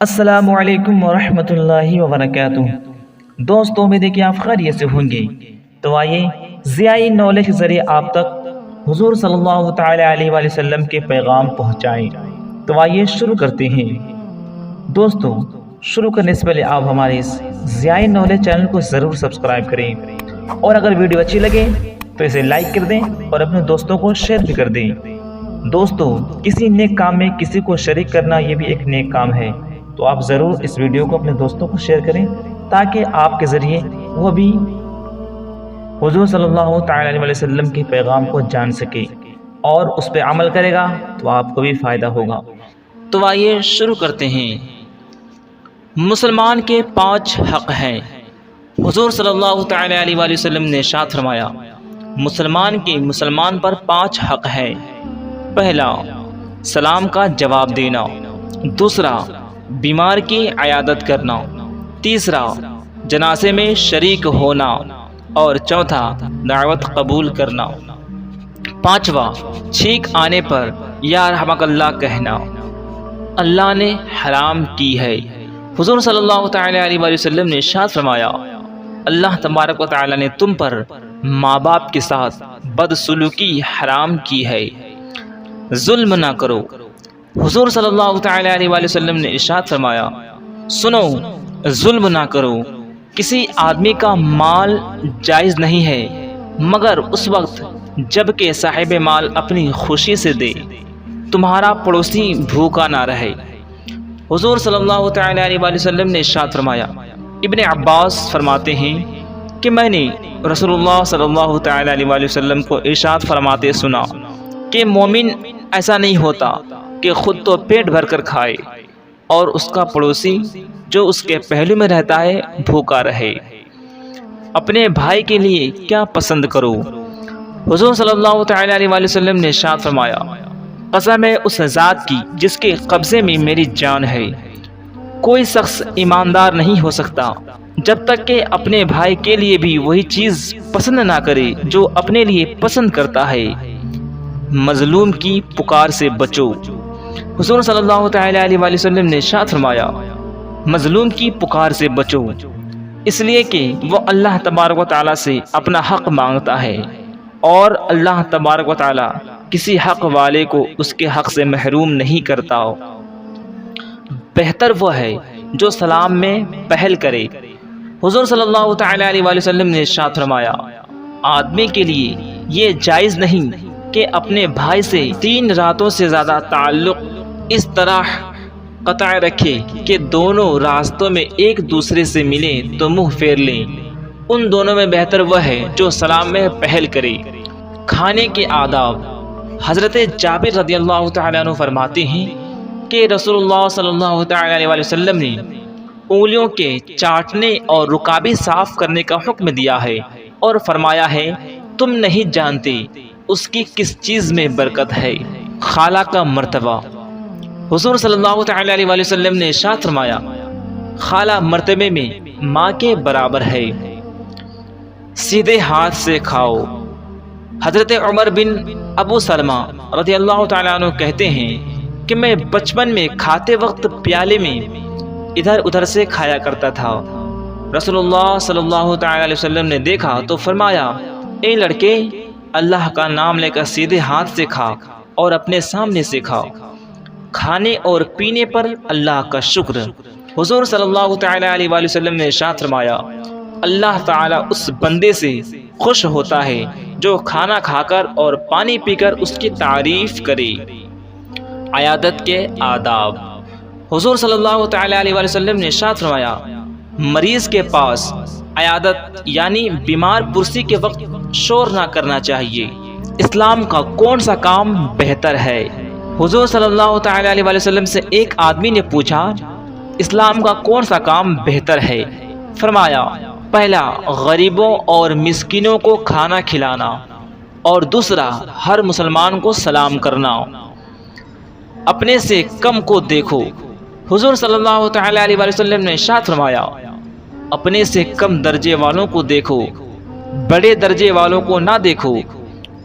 السلام علیکم ورحمۃ اللہ وبرکاتہ۔ دوستوں، امید ہے کہ آپ خیریت سے ہوں گے۔ تو آئیے ضیائی نالج کے ذریعے آپ تک حضور صلی اللہ تعالی علیہ وآلہ وسلم کے پیغام پہنچائیں۔ تو آئیے شروع کرتے ہیں۔ دوستوں، شروع کرنے سے پہلے آپ ہمارے اس ضیائی نالج چینل کو ضرور سبسکرائب کریں، اور اگر ویڈیو اچھی لگے تو اسے لائک کر دیں اور اپنے دوستوں کو شیئر بھی کر دیں۔ دوستوں، کسی نیک کام میں کسی کو شریک کرنا یہ بھی ایک نیک کام ہے، تو آپ ضرور اس ویڈیو کو اپنے دوستوں کو شیئر کریں تاکہ آپ کے ذریعے وہ بھی حضور صلی اللہ تعالی علیہ وسلم کے پیغام کو جان سکے اور اس پہ عمل کرے گا تو آپ کو بھی فائدہ ہوگا۔ تو آئیے شروع کرتے ہیں۔ مسلمان کے 5 حق ہیں۔ حضور صلی اللہ تعالی علیہ وسلم نے ارشاد فرمایا، مسلمان کے مسلمان پر 5 حق ہیں۔ پہلا، سلام کا جواب دینا۔ دوسرا، بیمار کی عیادت کرنا۔ تیسرا، جنازے میں شریک ہونا۔ اور چوتھا، دعوت قبول کرنا۔ پانچواں، چھینک آنے پر یا رحمک اللہ کہنا۔ اللہ نے حرام کی ہے۔ حضور صلی اللہ تعالی علیہ وسلم نے ارشاد فرمایا، اللہ تبارک و تعالی نے تم پر ماں باپ کے ساتھ بدسلوکی حرام کی ہے۔ ظلم نہ کرو۔ حضور صلی اللہ تعالی علیہ وسلم نے ارشاد فرمایا، سنو، ظلم نہ کرو۔ کسی آدمی کا مال جائز نہیں ہے مگر اس وقت جب کہ صاحب مال اپنی خوشی سے دے، تمہارا پڑوسی بھوکا نہ رہے۔ حضور صلی اللہ تعالی علیہ وسلم نے ارشاد فرمایا، ابن عباس فرماتے ہیں کہ میں نے رسول اللہ صلی اللہ تعالی علیہ وسلم کو ارشاد فرماتے سنا کہ مومن ایسا نہیں ہوتا کہ خود تو پیٹ بھر کر کھائے اور اس کا پڑوسی جو اس کے پہلو میں رہتا ہے بھوکا رہے۔ اپنے بھائی کے لیے کیا پسند کرو۔ حضور صلی اللہ تعالی علیہ وسلم نے ارشاد فرمایا، قسم ہے اس ذات کی جس کے قبضے میں میری جان ہے، کوئی شخص ایماندار نہیں ہو سکتا جب تک کہ اپنے بھائی کے لیے بھی وہی چیز پسند نہ کرے جو اپنے لیے پسند کرتا ہے۔ مظلوم کی پکار سے بچو۔ حضور صلی اللہ تعالی علیہ وسلم نے ارشاد فرمایا، مظلوم کی پکار سے بچو، اس لیے کہ وہ اللہ تبارک و تعالی سے اپنا حق مانگتا ہے، اور اللہ تبارک و تعالی کسی حق والے کو اس کے حق سے محروم نہیں کرتا۔ بہتر وہ ہے جو سلام میں پہل کرے۔ حضور صلی اللہ تعالی علیہ وسلم نے ارشاد فرمایا، آدمی کے لیے یہ جائز نہیں کہ اپنے بھائی سے 3 راتوں سے زیادہ تعلق اس طرح قطع رکھے کہ دونوں راستوں میں ایک دوسرے سے ملیں تو منہ پھیر لیں۔ ان دونوں میں بہتر وہ ہے جو سلام میں پہل کرے۔ کھانے کے آداب۔ حضرت جابر رضی اللہ تعالیٰ عنہ فرماتے ہیں کہ رسول اللہ صلی اللہ تعالیٰ علیہ وسلم نے انگلیوں کے چاٹنے اور رکابیں صاف کرنے کا حکم دیا ہے، اور فرمایا ہے، تم نہیں جانتے اس کی کس چیز میں برکت ہے۔ خالہ کا مرتبہ۔ حضور صلی اللہ تعالی علیہ وسلم نے ارشاد فرمایا، خالہ مرتبے میں ماں کے برابر ہے۔ سیدھے ہاتھ سے کھاؤ۔ حضرت عمر بن ابو سلمہ رضی اللہ تعالیٰ عنہ کہتے ہیں کہ میں بچپن میں کھاتے وقت پیالے میں ادھر ادھر سے کھایا کرتا تھا۔ رسول اللہ صلی اللہ تعالی علیہ وسلم نے دیکھا تو فرمایا، اے لڑکے، اللہ کا نام لے کر سیدھے ہاتھ سے کھا اور اپنے سامنے سے کھا۔ کھانے اور پینے پر اللہ کا شکر۔ حضور صلی اللہ تعالی علیہ وسلم نے ارشاد فرمایا، اللہ تعالیٰ اس بندے سے خوش ہوتا ہے جو کھانا کھا کر اور پانی پی کر اس کی تعریف کرے۔ عیادت کے آداب۔ حضور صلی اللہ تعالی علیہ وسلم نے ارشاد فرمایا، مریض کے پاس عیادت یعنی بیمار پرسی کے وقت شور نہ کرنا چاہیے۔ اسلام کا کون سا کام بہتر ہے؟ حضور صلی اللہ تعالی علیہ وسلم سے ایک آدمی نے پوچھا، اسلام کا کون سا کام بہتر ہے؟ فرمایا، پہلا غریبوں اور مسکینوں کو کھانا کھلانا، اور دوسرا ہر مسلمان کو سلام کرنا۔ اپنے سے کم کو دیکھو۔ حضور صلی اللہ تعالی علیہ وسلم نے ارشاد فرمایا، اپنے سے کم درجے والوں کو دیکھو، بڑے درجے والوں کو نہ دیکھو،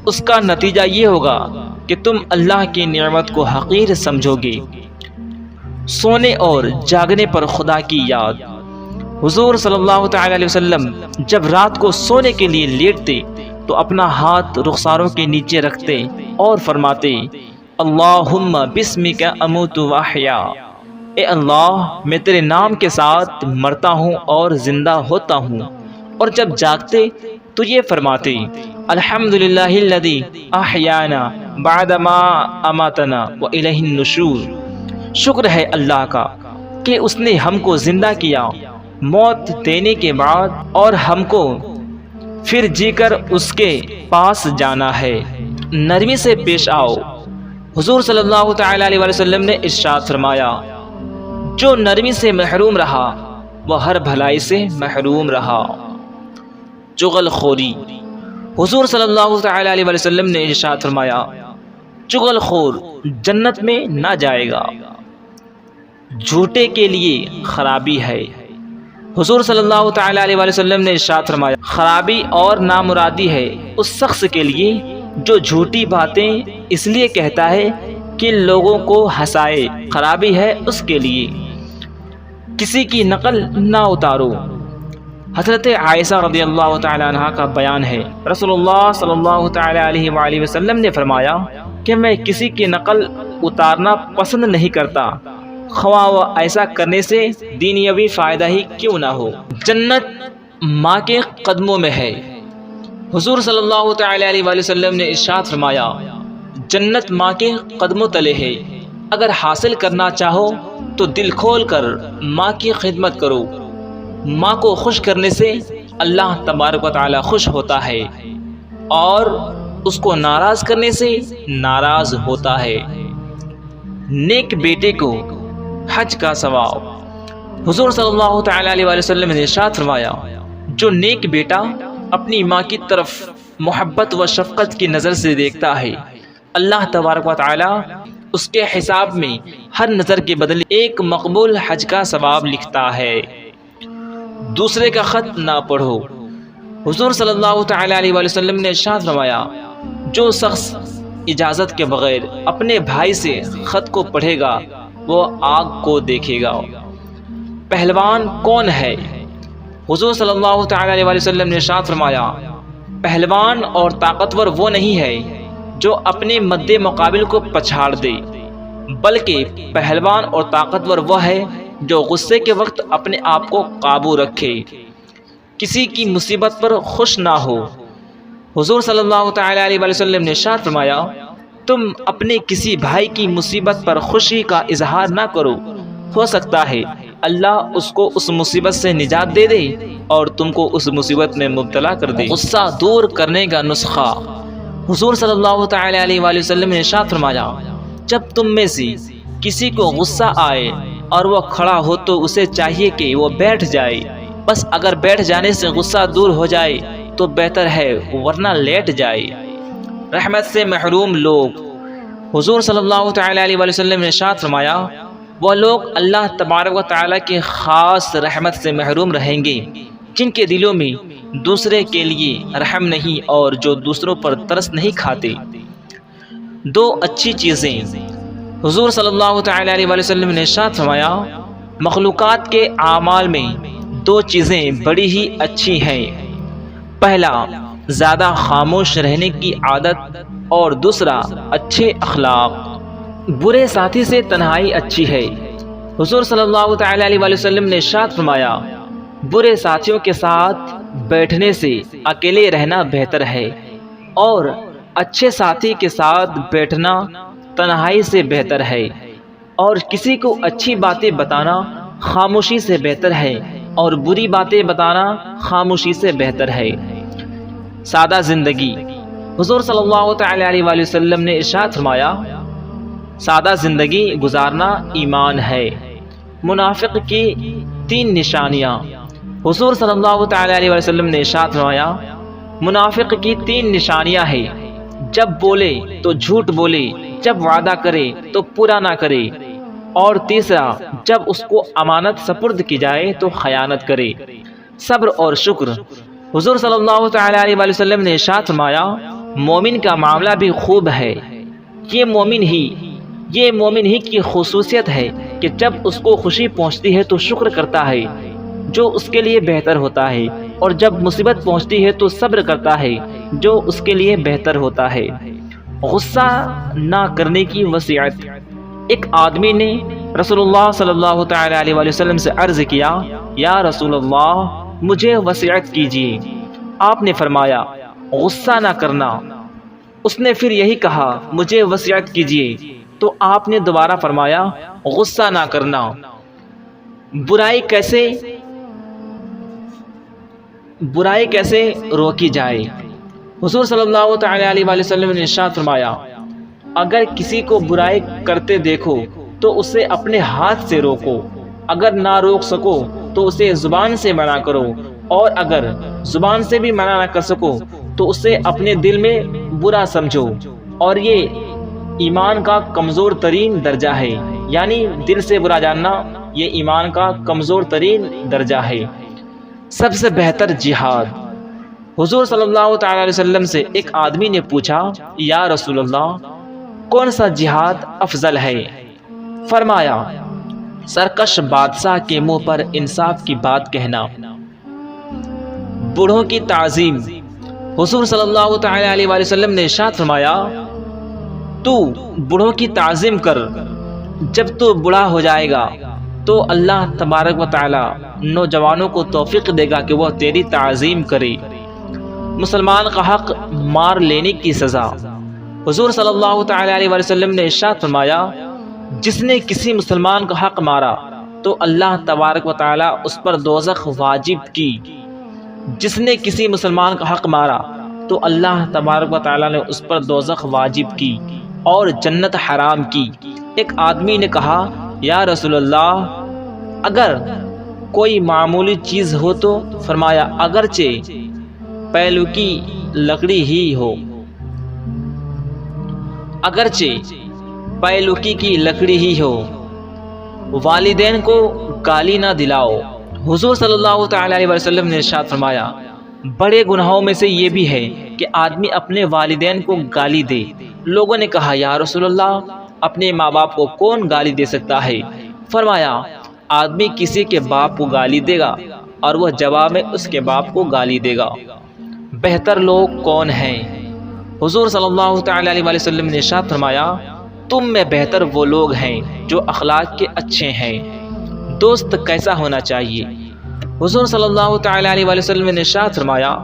اس کا نتیجہ یہ ہوگا کہ تم اللہ کی نعمت کو حقیر سمجھو گے۔ سونے اور جاگنے پر خدا کی یاد۔ حضور صلی اللہ تعالی علیہ وسلم جب رات کو سونے کے لیے لیٹتے تو اپنا ہاتھ رخساروں کے نیچے رکھتے اور فرماتے اللہم بسمک اموت و احیا، اے اللہ میں تیرے نام کے ساتھ مرتا ہوں اور زندہ ہوتا ہوں۔ اور جب جاگتے تو یہ فرماتے الحمدللہ الذی احیانا بعد ما اماتنا والیہ النشور، شکر ہے اللہ کا کہ اس نے ہم کو زندہ کیا موت دینے کے بعد اور ہم کو پھر جی کر اس کے پاس جانا ہے۔ نرمی سے پیش آؤ۔ حضور صلی اللہ تعالی علیہ وسلم نے ارشاد فرمایا جو نرمی سے محروم رہا وہ ہر بھلائی سے محروم رہا۔ چغل خوری۔ حضور صلی اللہ تعالی علیہ وسلم نے ارشاد فرمایا چغل خور جنت میں نہ جائے گا، جھوٹے کے لیے خرابی ہے۔ حضور صلی اللہ تعالی علیہ وسلم نے ارشاد فرمایا خرابی اور نامرادی ہے اس شخص کے لیے جو جھوٹی باتیں اس لیے کہتا ہے کہ لوگوں کو ہنسائے، خرابی ہے اس کے لیے۔ کسی کی نقل نہ اتارو۔ حضرت عائشہ رضی اللہ تعالی عنہا کا بیان ہے رسول اللہ صلی اللہ تعالی علیہ وآلہ وسلم نے فرمایا کہ میں کسی کی نقل اتارنا پسند نہیں کرتا، خواہ وہ ایسا کرنے سے دنیاوی فائدہ ہی کیوں نہ ہو۔ جنت ماں کے قدموں میں ہے۔ حضور صلی اللہ تعالی علیہ وآلہ وسلم نے ارشاد فرمایا جنت ماں کے قدموں تلے ہے، اگر حاصل کرنا چاہو تو دل کھول کر ماں کی خدمت کرو۔ ماں کو خوش کرنے سے اللہ تبارک و تعالی خوش ہوتا ہے اور اس کو ناراض کرنے سے ناراض ہوتا ہے۔ نیک بیٹے کو حج کا ثواب۔ حضور صلی اللہ تعالی علیہ وآلہ وسلم نے ارشاد فرمایا جو نیک بیٹا اپنی ماں کی طرف محبت و شفقت کی نظر سے دیکھتا ہے اللہ تبارک و تعالی اس کے حساب میں ہر نظر کے بدلے ایک مقبول حج کا ثواب لکھتا ہے۔ دوسرے کا خط نہ پڑھو۔ حضور صلی اللہ تعالی علیہ وآلہ وسلم نے ارشاد فرمایا جو شخص اجازت کے بغیر اپنے بھائی سے خط کو پڑھے گا وہ آگ کو دیکھے گا۔ پہلوان کون ہے؟ حضور صلی اللہ تعالی علیہ وآلہ وسلم نے ارشاد فرمایا پہلوان اور طاقتور وہ نہیں ہے جو اپنے مد مقابل کو پچھاڑ دے، بلکہ پہلوان اور طاقتور وہ ہے جو غصے کے وقت اپنے آپ کو قابو رکھے، کسی کی مصیبت پر خوش نہ ہو۔ حضور صلی اللہ تعالی علیہ وآلہ وسلم نے ارشاد فرمایا تم اپنے کسی بھائی کی مصیبت پر خوشی کا اظہار نہ کرو، ہو سکتا ہے اللہ اس کو اس مصیبت سے نجات دے دے اور تم کو اس مصیبت میں مبتلا کر دے۔ غصہ دور کرنے کا نسخہ۔ حضور صلی اللہ تعالی علیہ وآلہ وسلم نے ارشاد فرمایا جب تم میں سے کسی کو غصہ آئے اور وہ کھڑا ہو تو اسے چاہیے کہ وہ بیٹھ جائے، بس اگر بیٹھ جانے سے غصہ دور ہو جائے تو بہتر ہے ورنہ لیٹ جائے۔ رحمت سے محروم لوگ۔ حضور صلی اللہ تعالی علیہ وآلہ وسلم نے ارشاد فرمایا وہ لوگ اللہ تبارک و تعالی کے خاص رحمت سے محروم رہیں گے جن کے دلوں میں دوسرے کے لیے رحم نہیں اور جو دوسروں پر ترس نہیں کھاتے۔ دو اچھی چیزیں۔ حضور صلی اللہ تعالی علیہ وآلہ وسلم نے ارشاد فرمایا مخلوقات کے اعمال میں دو چیزیں بڑی ہی اچھی ہیں، پہلا زیادہ خاموش رہنے کی عادت اور دوسرا اچھے اخلاق۔ برے ساتھی سے تنہائی اچھی ہے۔ حضور صلی اللہ تعالی علیہ وآلہ وسلم نے ارشاد فرمایا برے ساتھیوں کے ساتھ بیٹھنے سے اکیلے رہنا بہتر ہے اور اچھے ساتھی کے ساتھ بیٹھنا تنہائی سے بہتر ہے، اور کسی کو اچھی باتیں بتانا خاموشی سے بہتر ہے اور بری باتیں بتانا خاموشی سے بہتر ہے۔ سادہ زندگی۔ حضور صلی اللہ تعالی علیہ وآلہ وسلم نے ارشاد فرمایا سادہ زندگی گزارنا ایمان ہے۔ منافق کی تین نشانیاں۔ حضور صلی اللہ تعالی علیہ وآلہ وسلم نے ارشاد فرمایا منافق کی تین نشانیاں ہیں، جب بولے تو جھوٹ بولے، جب وعدہ کرے تو پورا نہ کرے، اور تیسرا جب اس کو امانت سپرد کی جائے تو خیانت کرے۔ صبر اور شکر۔ حضور صلی اللہ تعالی علیہ وآلہ وسلم نے ارشاد فرمایا مومن کا معاملہ بھی خوب ہے، یہ مومن ہی یہ مومن ہی کی خصوصیت ہے کہ جب اس کو خوشی پہنچتی ہے تو شکر کرتا ہے جو اس کے لیے بہتر ہوتا ہے، اور جب مصیبت پہنچتی ہے تو صبر کرتا ہے جو اس کے لیے بہتر ہوتا ہے۔ غصہ نہ کرنے کی وصیت۔ ایک آدمی نے رسول اللہ صلی اللہ تعالی علیہ وآلہ وسلم سے عرض کیا، یا رسول اللہ مجھے وصیت کیجیے۔ آپ نے فرمایا غصہ نہ کرنا۔ اس نے پھر یہی کہا مجھے وصیت کیجیے، تو آپ نے دوبارہ فرمایا غصہ نہ کرنا۔ برائی کیسے روکی جائے؟ حضور صلی اللہ تعالی علیہ وآلہ وسلم نے ارشاد فرمایا، اگر کسی کو برائی کرتے دیکھو تو اسے اپنے ہاتھ سے روکو، اگر نہ روک سکو تو اسے زبان سے منع کرو، اور اگر زبان سے بھی منع نہ کر سکو تو اسے اپنے دل میں برا سمجھو، اور یہ ایمان کا کمزور ترین درجہ ہے۔ یعنی دل سے برا جاننا یہ ایمان کا کمزور ترین درجہ ہے۔ سب سے بہتر جہاد۔ حضور صلی اللہ تعالی علیہ وسلم سے ایک آدمی نے پوچھا، یا رسول اللہ کون سا جہاد افضل ہے؟ فرمایا سرکش بادشاہ کے منہ پر انصاف کی بات کہنا۔ بوڑھوں کی تعظیم۔ حضور صلی اللہ تعالی علیہ وآلہ وسلم نے ارشاد فرمایا، تو بوڑھوں کی تعظیم کر، جب تو بوڑھا ہو جائے گا تو اللہ تبارک و تعالی نوجوانوں کو توفیق دے گا کہ وہ تیری تعظیم کرے۔ مسلمان کا حق مار لینے کی سزا۔ حضور صلی اللہ تعالی علیہ وآلہ وسلم نے ارشاد فرمایا، جس نے کسی مسلمان کا حق مارا تو اللہ تبارک و تعالی اس پر دوزخ واجب کی۔ جس نے کسی مسلمان کا حق مارا تو اللہ تبارک و تعالی نے اس پر دوزخ واجب کی اور جنت حرام کی۔ ایک آدمی نے کہا، یا رسول اللہ اگر کوئی معمولی چیز ہو تو؟ فرمایا اگرچہ پہلو کی لکڑی ہی ہو، اگرچہ پیلوکی کی لکڑی ہی ہو۔ والدین کو گالی نہ دلاؤ۔ حضور صلی اللہ تعالی علیہ وسلم نے ارشاد فرمایا، بڑے گناہوں میں سے یہ بھی ہے کہ آدمی اپنے والدین کو گالی دے۔ لوگوں نے کہا، یا رسول اللہ اپنے ماں باپ کو کون گالی دے سکتا ہے؟ فرمایا آدمی کسی کے باپ کو گالی دے گا اور وہ جواب میں اس کے باپ کو گالی دے گا۔ بہتر لوگ کون ہیں؟ حضور صلی اللہ تعالی علیہ وسلم نے ارشاد فرمایا، تم میں بہتر وہ لوگ ہیں جو اخلاق کے اچھے ہیں۔ دوست کیسا ہونا چاہیے؟ حضور صلی اللہ تعالی علیہ وسلم نے ارشاد فرمایا،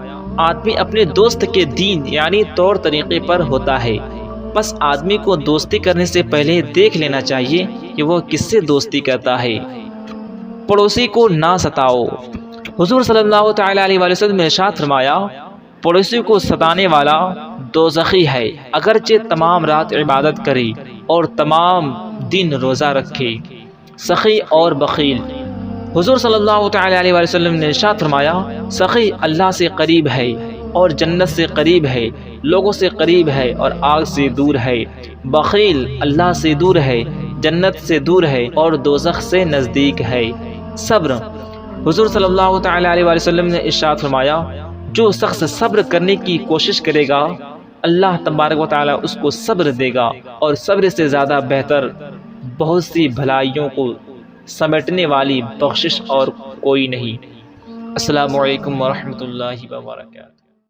آدمی اپنے دوست کے دین یعنی طور طریقے پر ہوتا ہے، بس آدمی کو دوستی کرنے سے پہلے دیکھ لینا چاہیے کہ وہ کس سے دوستی کرتا ہے۔ پڑوسی کو نہ ستاؤ۔ حضور صلی اللہ تعالی علیہ وسلم نے ارشاد فرمایا، پڑوسی کو ستانے والا دوزخی ہے، اگرچہ تمام رات عبادت کرے اور تمام دن روزہ رکھے۔ سخی اور بخیل۔ حضور صلی اللہ تعالی علیہ وسلم نے ارشاد فرمایا، سخی اللہ سے قریب ہے اور جنت سے قریب ہے، لوگوں سے قریب ہے اور آگ سے دور ہے۔ بخیل اللہ سے دور ہے، جنت سے دور ہے اور دوزخ سے نزدیک ہے۔ صبر۔ حضور صلی اللہ تعالی علیہ وسلم نے ارشاد فرمایا، جو شخص صبر کرنے کی کوشش کرے گا اللہ تبارک و تعالی اس کو صبر دے گا، اور صبر سے زیادہ بہتر بہت سی بھلائیوں کو سمیٹنے والی بخشش اور کوئی نہیں۔ السلام علیکم ورحمۃ اللہ وبرکاتہ۔